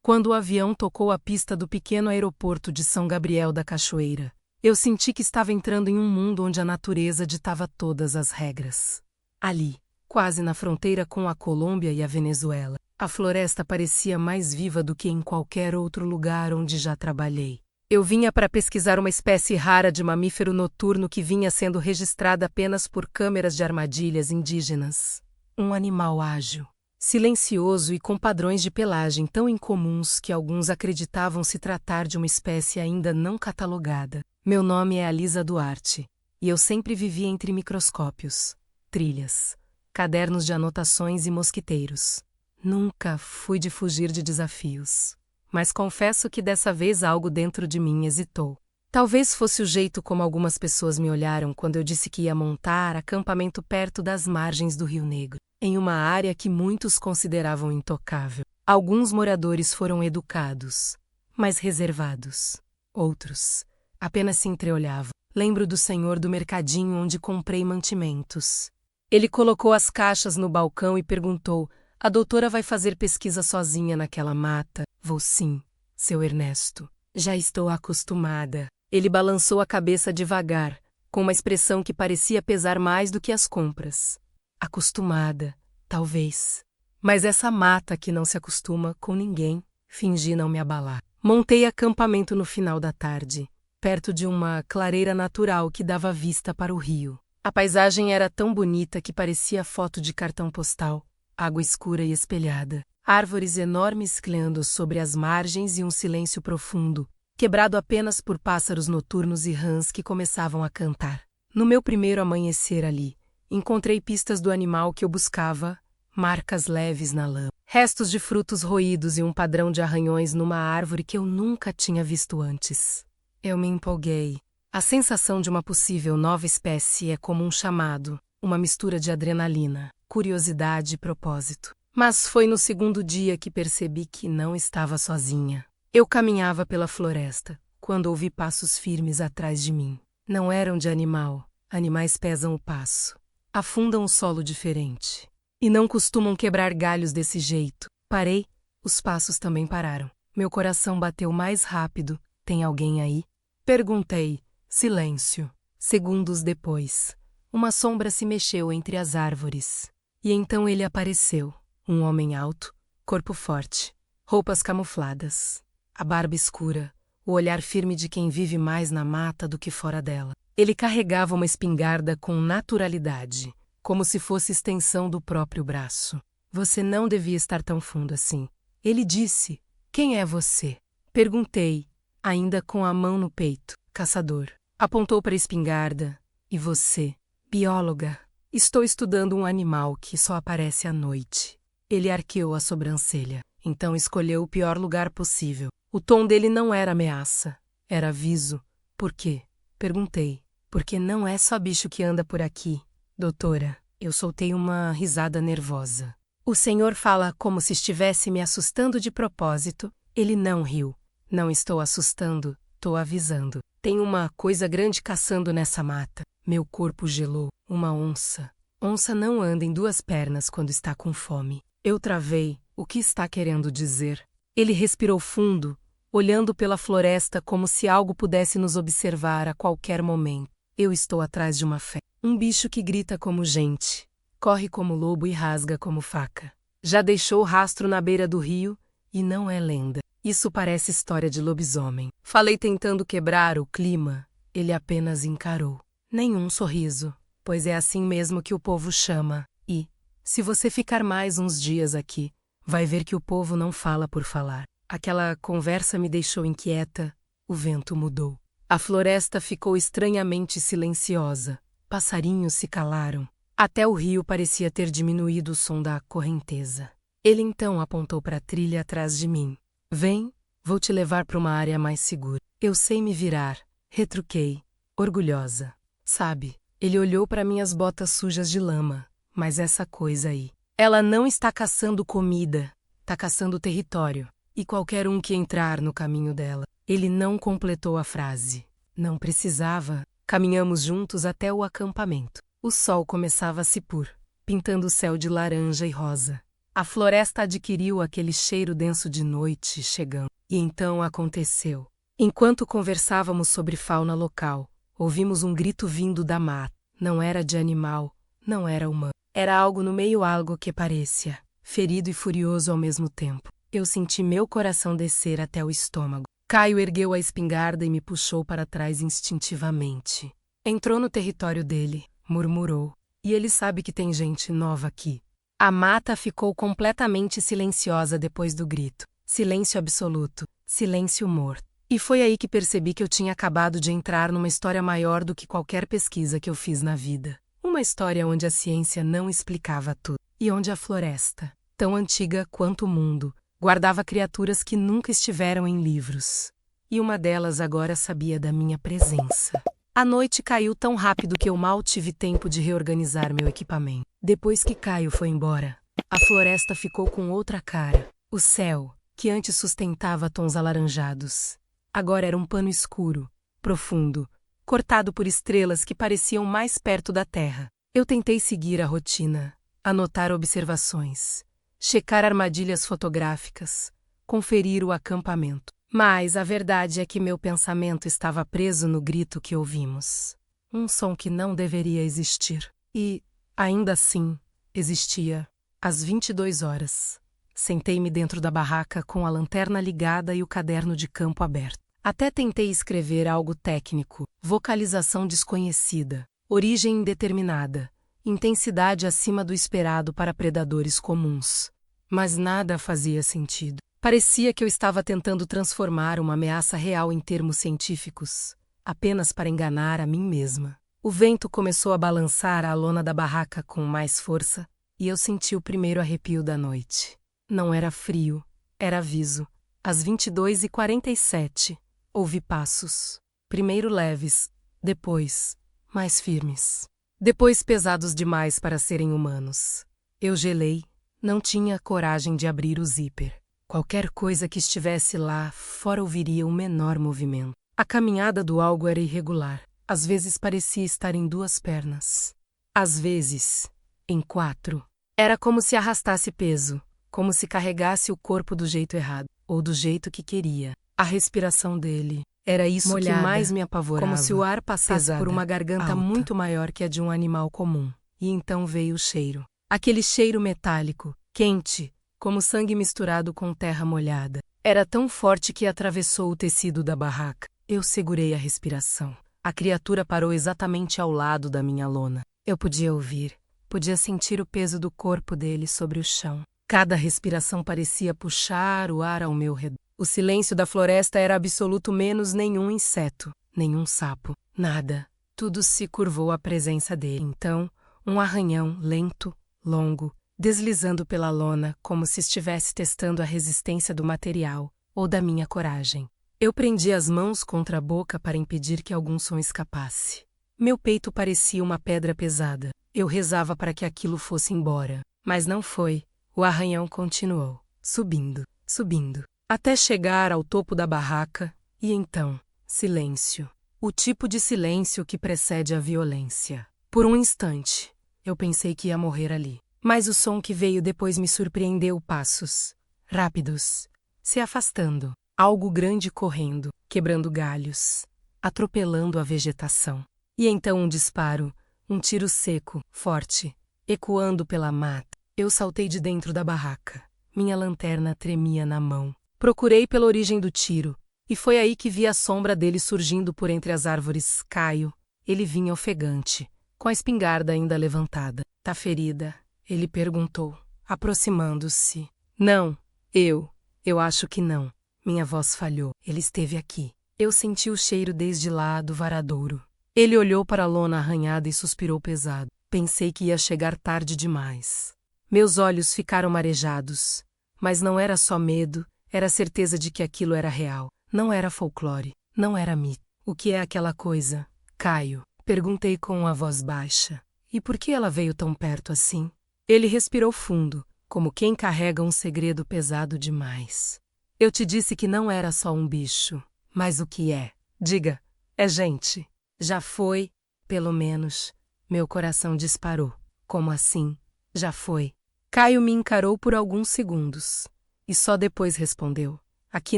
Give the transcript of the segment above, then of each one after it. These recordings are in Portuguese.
Quando o avião tocou a pista do pequeno aeroporto de São Gabriel da Cachoeira, eu senti que estava entrando em um mundo onde a natureza ditava todas as regras. Ali, quase na fronteira com a Colômbia e a Venezuela, a floresta parecia mais viva do que em qualquer outro lugar onde já trabalhei. Eu vinha para pesquisar uma espécie rara de mamífero noturno que vinha sendo registrada apenas por câmeras de armadilhas indígenas. Um animal ágil, silencioso e com padrões de pelagem tão incomuns que alguns acreditavam se tratar de uma espécie ainda não catalogada. Meu nome é Alisa Duarte, e eu sempre vivi entre microscópios, trilhas, cadernos de anotações e mosquiteiros. Nunca fui de fugir de desafios. Mas confesso que dessa vez algo dentro de mim hesitou. Talvez fosse o jeito como algumas pessoas me olharam quando eu disse que ia montar acampamento perto das margens do Rio Negro, em uma área que muitos consideravam intocável. Alguns moradores foram educados, mas reservados. Outros apenas se entreolhavam. Lembro do senhor do mercadinho onde comprei mantimentos. Ele colocou as caixas no balcão e perguntou: "A doutora vai fazer pesquisa sozinha naquela mata?" "Vou sim, seu Ernesto. Já estou acostumada." Ele balançou a cabeça devagar, com uma expressão que parecia pesar mais do que as compras. Acostumada, talvez. Mas essa mata que não se acostuma com ninguém, fingi não me abalar. Montei acampamento no final da tarde, perto de uma clareira natural que dava vista para o rio. A paisagem era tão bonita que parecia foto de cartão postal. Água escura e espelhada, árvores enormes clareando sobre as margens e um silêncio profundo, quebrado apenas por pássaros noturnos e rãs que começavam a cantar. No meu primeiro amanhecer ali, encontrei pistas do animal que eu buscava, marcas leves na lama, restos de frutos roídos e um padrão de arranhões numa árvore que eu nunca tinha visto antes. Eu me empolguei. A sensação de uma possível nova espécie é como um chamado, uma mistura de adrenalina, curiosidade e propósito. Mas foi no segundo dia que percebi que não estava sozinha. Eu caminhava pela floresta, quando ouvi passos firmes atrás de mim. Não eram de animal. Animais pesam o passo. Afundam o solo diferente. E não costumam quebrar galhos desse jeito. Parei, os passos também pararam. Meu coração bateu mais rápido. "Tem alguém aí?" Perguntei. Silêncio. Segundos depois, uma sombra se mexeu entre as árvores. E então ele apareceu. Um homem alto, corpo forte, roupas camufladas, a barba escura, o olhar firme de quem vive mais na mata do que fora dela. Ele carregava uma espingarda com naturalidade, como se fosse extensão do próprio braço. "Você não devia estar tão fundo assim." Ele disse. "Quem é você?" Perguntei, ainda com a mão no peito. "Caçador." Apontou para a espingarda. "E você?" "Bióloga. Estou estudando um animal que só aparece à noite." Ele arqueou a sobrancelha. Então escolheu o pior lugar possível. O tom dele não era ameaça, era aviso. "Por quê?" Perguntei. "Porque não é só bicho que anda por aqui, doutora." Eu soltei uma risada nervosa. "O senhor fala como se estivesse me assustando de propósito." Ele não riu. "Não estou assustando, estou avisando. Tem uma coisa grande caçando nessa mata." Meu corpo gelou. "Uma onça." "Onça não anda em duas pernas quando está com fome." Eu travei. "O que está querendo dizer?" Ele respirou fundo, olhando pela floresta como se algo pudesse nos observar a qualquer momento. "Eu estou atrás de uma fera. Um bicho que grita como gente, corre como lobo e rasga como faca. Já deixou rastro na beira do rio e não é lenda. Isso parece história de lobisomem." Falei tentando quebrar o clima. Ele apenas encarou. Nenhum sorriso, pois é assim mesmo que o povo chama. "E, se você ficar mais uns dias aqui, vai ver que o povo não fala por falar." Aquela conversa me deixou inquieta. O vento mudou. A floresta ficou estranhamente silenciosa. Passarinhos se calaram. Até o rio parecia ter diminuído o som da correnteza. Ele então apontou para a trilha atrás de mim. "Vem, vou te levar para uma área mais segura." "Eu sei me virar", retruquei, orgulhosa. "Sabe," ele olhou para minhas botas sujas de lama. "Mas essa coisa aí, ela não está caçando comida, está caçando território. E qualquer um que entrar no caminho dela." Ele não completou a frase. Não precisava. Caminhamos juntos até o acampamento. O sol começava a se pôr, pintando o céu de laranja e rosa. A floresta adquiriu aquele cheiro denso de noite chegando. E então aconteceu. Enquanto conversávamos sobre fauna local, ouvimos um grito vindo da mata. Não era de animal, não era humano. Era algo no meio, algo que parecia ferido e furioso ao mesmo tempo. Eu senti meu coração descer até o estômago. Caio ergueu a espingarda e me puxou para trás instintivamente. Entrou no território dele, murmurou. E ele sabe que tem gente nova aqui. A mata ficou completamente silenciosa depois do grito. Silêncio absoluto, silêncio morto. E foi aí que percebi que eu tinha acabado de entrar numa história maior do que qualquer pesquisa que eu fiz na vida. Uma história onde a ciência não explicava tudo. E onde a floresta, tão antiga quanto o mundo, guardava criaturas que nunca estiveram em livros. E uma delas agora sabia da minha presença. A noite caiu tão rápido que eu mal tive tempo de reorganizar meu equipamento. Depois que Caio foi embora, a floresta ficou com outra cara. O céu, que antes sustentava tons alaranjados, agora era um pano escuro, profundo, cortado por estrelas que pareciam mais perto da Terra. Eu tentei seguir a rotina, anotar observações, checar armadilhas fotográficas, conferir o acampamento. Mas a verdade é que meu pensamento estava preso no grito que ouvimos. Um som que não deveria existir. E, ainda assim, existia. Às 22 horas. Sentei-me dentro da barraca com a lanterna ligada e o caderno de campo aberto. Até tentei escrever algo técnico, vocalização desconhecida, origem indeterminada, intensidade acima do esperado para predadores comuns. Mas nada fazia sentido. Parecia que eu estava tentando transformar uma ameaça real em termos científicos, apenas para enganar a mim mesma. O vento começou a balançar a lona da barraca com mais força, e eu senti o primeiro arrepio da noite. Não era frio, era aviso. Às 22h47, ouvi passos. Primeiro leves, depois mais firmes. Depois pesados demais para serem humanos. Eu gelei, não tinha coragem de abrir o zíper. Qualquer coisa que estivesse lá fora ouviria o menor movimento. A caminhada do algo era irregular. Às vezes parecia estar em 2 pernas. Às vezes, em 4. Era como se arrastasse peso, como se carregasse o corpo do jeito errado, ou do jeito que queria. A respiração dele era isso molhada, que mais me apavorava. Como se o ar passasse pesada, por uma garganta alta, muito maior que a de um animal comum. E então veio o cheiro. Aquele cheiro metálico, quente, como sangue misturado com terra molhada. Era tão forte que atravessou o tecido da barraca. Eu segurei a respiração. A criatura parou exatamente ao lado da minha lona. Eu podia ouvir, podia sentir o peso do corpo dele sobre o chão. Cada respiração parecia puxar o ar ao meu redor. O silêncio da floresta era absoluto, menos nenhum inseto, nenhum sapo, nada. Tudo se curvou à presença dele. Então, um arranhão lento, longo, deslizando pela lona como se estivesse testando a resistência do material ou da minha coragem. Eu prendi as mãos contra a boca para impedir que algum som escapasse. Meu peito parecia uma pedra pesada. Eu rezava para que aquilo fosse embora. Mas não foi. O arranhão continuou, subindo, subindo, até chegar ao topo da barraca, e então, silêncio. O tipo de silêncio que precede a violência. Por um instante, eu pensei que ia morrer ali. Mas o som que veio depois me surpreendeu. Passos rápidos, se afastando. Algo grande correndo, quebrando galhos, atropelando a vegetação. E então um disparo, um tiro seco, forte, ecoando pela mata. Eu saltei de dentro da barraca. Minha lanterna tremia na mão. Procurei pela origem do tiro, e foi aí que vi a sombra dele surgindo por entre as árvores. Caio. Ele vinha ofegante, com a espingarda ainda levantada. Tá ferida? Ele perguntou, aproximando-se. Não, eu acho que não. Minha voz falhou. Ele esteve aqui. Eu senti o cheiro desde lá do varadouro. Ele olhou para a lona arranhada e suspirou pesado. Pensei que ia chegar tarde demais. Meus olhos ficaram marejados. Mas não era só medo, era a certeza de que aquilo era real. Não era folclore, não era mito. O que é aquela coisa, Caio? Perguntei com uma voz baixa. E por que ela veio tão perto assim? Ele respirou fundo, como quem carrega um segredo pesado demais. Eu te disse que não era só um bicho. Mas o que é? Diga, é gente. Já foi, pelo menos. Meu coração disparou. Como assim? Já foi. Caio me encarou por alguns segundos. E só depois respondeu. Aqui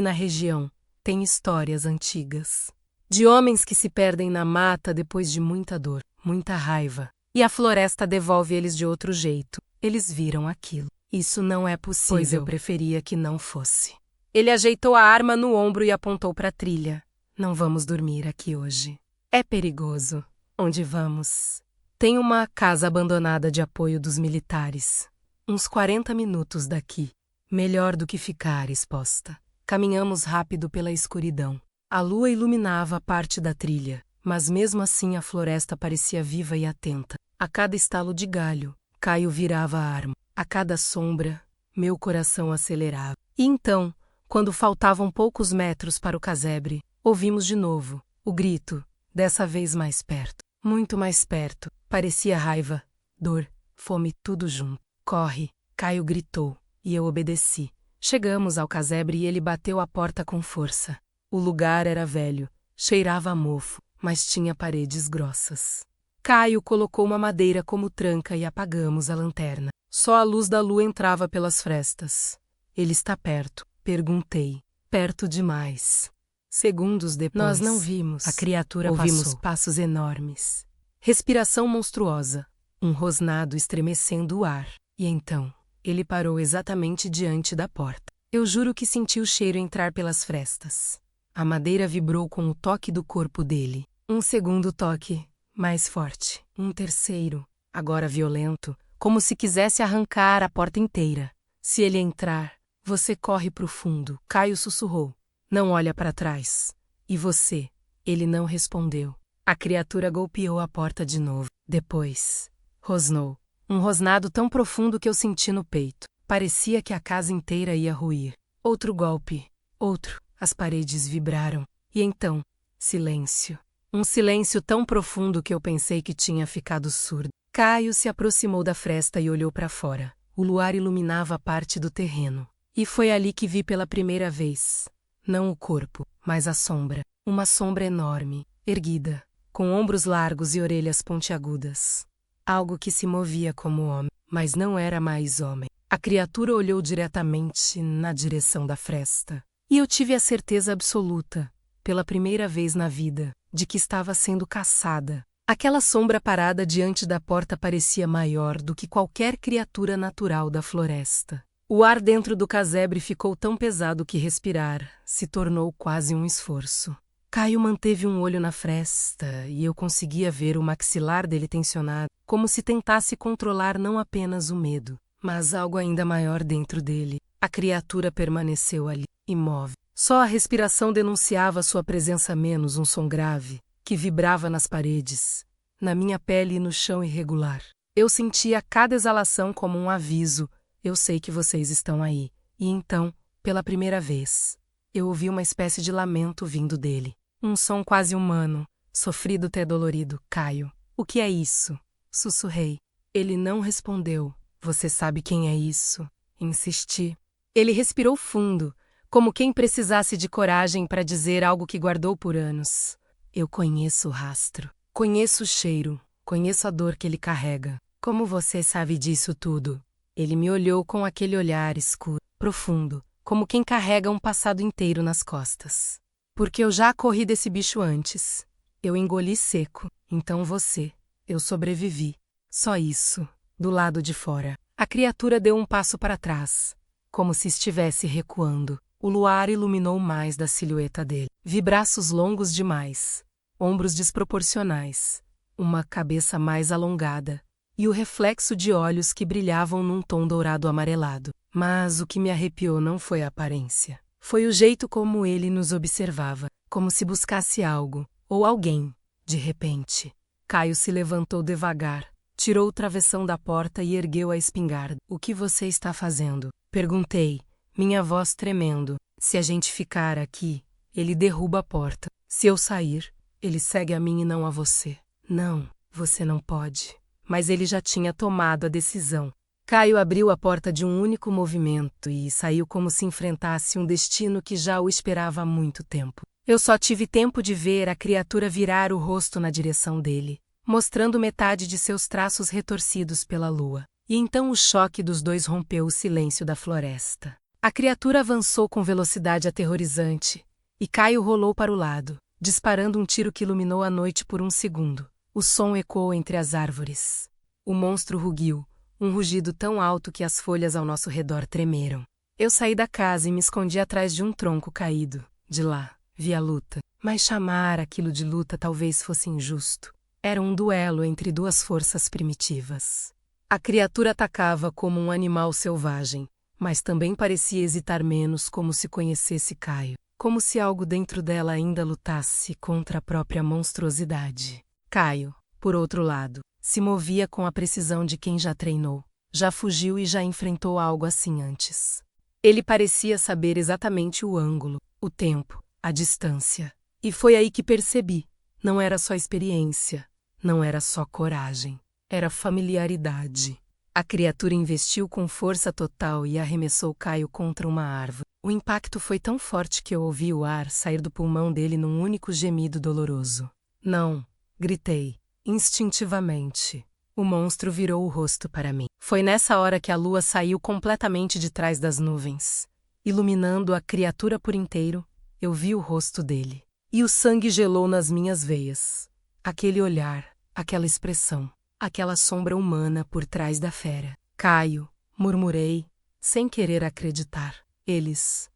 na região, tem histórias antigas. De homens que se perdem na mata depois de muita dor, muita raiva. E a floresta devolve eles de outro jeito. Eles viram aquilo. Isso não é possível. Pois eu preferia que não fosse. Ele ajeitou a arma no ombro e apontou para a trilha. Não vamos dormir aqui hoje. É perigoso. Onde vamos? Tem uma casa abandonada de apoio dos militares. Uns 40 minutos daqui. Melhor do que ficar exposta. Caminhamos rápido pela escuridão. A lua iluminava parte da trilha, mas mesmo assim a floresta parecia viva e atenta. A cada estalo de galho, Caio virava a arma. A cada sombra, meu coração acelerava. E então, quando faltavam poucos metros para o casebre, ouvimos de novo o grito, dessa vez mais perto. Muito mais perto. Parecia raiva, dor, fome, tudo junto. Corre, Caio gritou, e eu obedeci. Chegamos ao casebre e ele bateu a porta com força. O lugar era velho, cheirava a mofo, mas tinha paredes grossas. Caio colocou uma madeira como tranca e apagamos a lanterna. Só a luz da lua entrava pelas frestas. Ele está perto, perguntei. Perto demais. Segundos depois, nós não vimos. A criatura ouvimos passou. Passos enormes. Respiração monstruosa. Um rosnado estremecendo o ar. E então, ele parou exatamente diante da porta. Eu juro que senti o cheiro entrar pelas frestas. A madeira vibrou com o toque do corpo dele. Um segundo toque, mais forte. Um terceiro, agora violento, como se quisesse arrancar a porta inteira. Se ele entrar, você corre pro fundo. Caio sussurrou. Não olha para trás. E você? Ele não respondeu. A criatura golpeou a porta de novo. Depois, rosnou. Um rosnado tão profundo que eu senti no peito. Parecia que a casa inteira ia ruir. Outro golpe. Outro. As paredes vibraram. E então, silêncio. Um silêncio tão profundo que eu pensei que tinha ficado surdo. Caio se aproximou da fresta e olhou para fora. O luar iluminava parte do terreno. E foi ali que vi pela primeira vez. Não o corpo, mas a sombra. Uma sombra enorme, erguida, com ombros largos e orelhas pontiagudas. Algo que se movia como homem, mas não era mais homem. A criatura olhou diretamente na direção da fresta. E eu tive a certeza absoluta, pela primeira vez na vida, de que estava sendo caçada. Aquela sombra parada diante da porta parecia maior do que qualquer criatura natural da floresta. O ar dentro do casebre ficou tão pesado que respirar se tornou quase um esforço. Caio manteve um olho na fresta e eu conseguia ver o maxilar dele tensionado, como se tentasse controlar não apenas o medo, mas algo ainda maior dentro dele. A criatura permaneceu ali, imóvel. Só a respiração denunciava sua presença menos um som grave, que vibrava nas paredes, na minha pele e no chão irregular. Eu sentia cada exalação como um aviso. Eu sei que vocês estão aí. E então, pela primeira vez, eu ouvi uma espécie de lamento vindo dele. Um som quase humano, sofrido até dolorido. Caio, o que é isso? Sussurrei. Ele não respondeu. Você sabe quem é isso? Insisti. Ele respirou fundo, como quem precisasse de coragem para dizer algo que guardou por anos. Eu conheço o rastro. Conheço o cheiro. Conheço a dor que ele carrega. Como você sabe disso tudo? Ele me olhou com aquele olhar escuro, profundo, como quem carrega um passado inteiro nas costas. Porque eu já corri desse bicho antes. Eu engoli seco. Então você. Eu sobrevivi. Só isso. Do lado de fora. A criatura deu um passo para trás, como se estivesse recuando. O luar iluminou mais da silhueta dele. Vi braços longos demais, ombros desproporcionais, uma cabeça mais alongada, e o reflexo de olhos que brilhavam num tom dourado amarelado. Mas o que me arrepiou não foi a aparência. Foi o jeito como ele nos observava, como se buscasse algo, ou alguém, de repente. Caio se levantou devagar, tirou o travessão da porta e ergueu a espingarda. O que você está fazendo? Perguntei, minha voz tremendo. Se a gente ficar aqui, ele derruba a porta. Se eu sair, ele segue a mim e não a você. Não, você não pode. Mas ele já tinha tomado a decisão. Caio abriu a porta de um único movimento e saiu como se enfrentasse um destino que já o esperava há muito tempo. Eu só tive tempo de ver a criatura virar o rosto na direção dele, mostrando metade de seus traços retorcidos pela lua. E então o choque dos dois rompeu o silêncio da floresta. A criatura avançou com velocidade aterrorizante, e Caio rolou para o lado, disparando um tiro que iluminou a noite por um segundo. O som ecoou entre as árvores. O monstro rugiu, um rugido tão alto que as folhas ao nosso redor tremeram. Eu saí da casa e me escondi atrás de um tronco caído. De lá, vi a luta. Mas chamar aquilo de luta talvez fosse injusto. Era um duelo entre duas forças primitivas. A criatura atacava como um animal selvagem, mas também parecia hesitar menos, como se conhecesse Caio. Como se algo dentro dela ainda lutasse contra a própria monstruosidade. Caio, por outro lado, se movia com a precisão de quem já treinou, já fugiu e já enfrentou algo assim antes. Ele parecia saber exatamente o ângulo, o tempo, a distância. E foi aí que percebi, não era só experiência, não era só coragem, era familiaridade. A criatura investiu com força total e arremessou Caio contra uma árvore. O impacto foi tão forte que eu ouvi o ar sair do pulmão dele num único gemido doloroso. Não, gritei, instintivamente. O monstro virou o rosto para mim. Foi nessa hora que a lua saiu completamente de trás das nuvens. Iluminando a criatura por inteiro, eu vi o rosto dele. E o sangue gelou nas minhas veias. Aquele olhar, aquela expressão, aquela sombra humana por trás da fera. Caio, murmurei, sem querer acreditar. Eles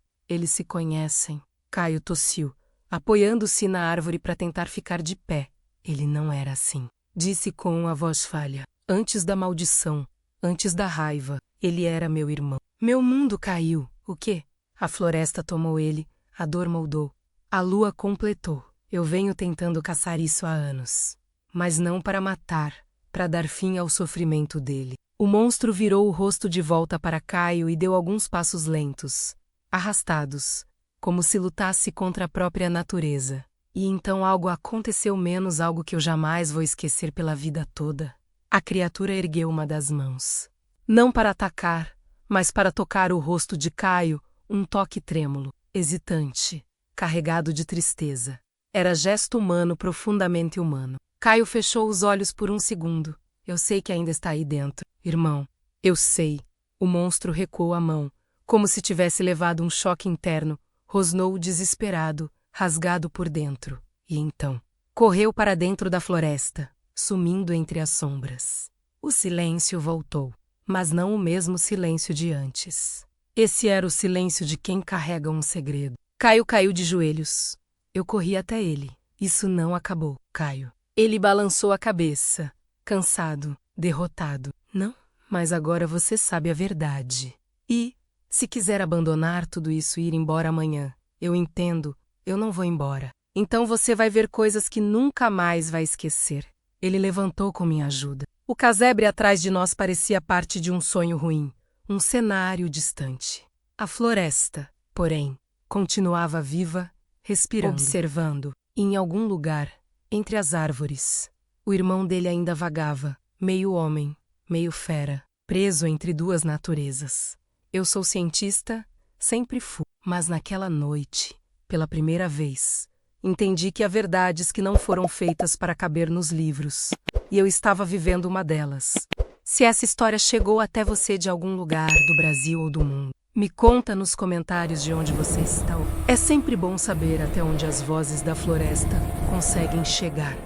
se conhecem. Caio tossiu, apoiando-se na árvore para tentar ficar de pé. Ele não era assim. Disse com a voz falha. Antes da maldição, antes da raiva, ele era meu irmão. Meu mundo caiu. O quê? A floresta tomou ele, a dor moldou. A lua completou. Eu venho tentando caçar isso há anos. Mas não para matar, para dar fim ao sofrimento dele. O monstro virou o rosto de volta para Caio e deu alguns passos lentos, arrastados, como se lutasse contra a própria natureza. E então algo aconteceu, menos algo que eu jamais vou esquecer pela vida toda. A criatura ergueu uma das mãos. Não para atacar, mas para tocar o rosto de Caio, um toque trêmulo, hesitante, carregado de tristeza. Era gesto humano, profundamente humano. Caio fechou os olhos por um segundo. Eu sei que ainda está aí dentro, irmão. Eu sei. O monstro recuou a mão, como se tivesse levado um choque interno, rosnou desesperado, rasgado por dentro. E então, correu para dentro da floresta, sumindo entre as sombras. O silêncio voltou, mas não o mesmo silêncio de antes. Esse era o silêncio de quem carrega um segredo. Caio caiu de joelhos. Eu corri até ele. Isso não acabou, Caio. Ele balançou a cabeça. Cansado, derrotado. Não, mas agora você sabe a verdade. E, se quiser abandonar tudo isso e ir embora amanhã, eu entendo, eu não vou embora. Então você vai ver coisas que nunca mais vai esquecer. Ele levantou com minha ajuda. O casebre atrás de nós parecia parte de um sonho ruim, um cenário distante. A floresta, porém, continuava viva, respirando, observando. E em algum lugar, entre as árvores, o irmão dele ainda vagava, meio homem, meio fera, preso entre duas naturezas. Eu sou cientista, sempre fui, mas naquela noite, pela primeira vez, entendi que há verdades que não foram feitas para caber nos livros, e eu estava vivendo uma delas. Se essa história chegou até você de algum lugar do Brasil ou do mundo, me conta nos comentários de onde você está. É sempre bom saber até onde as vozes da floresta conseguem chegar.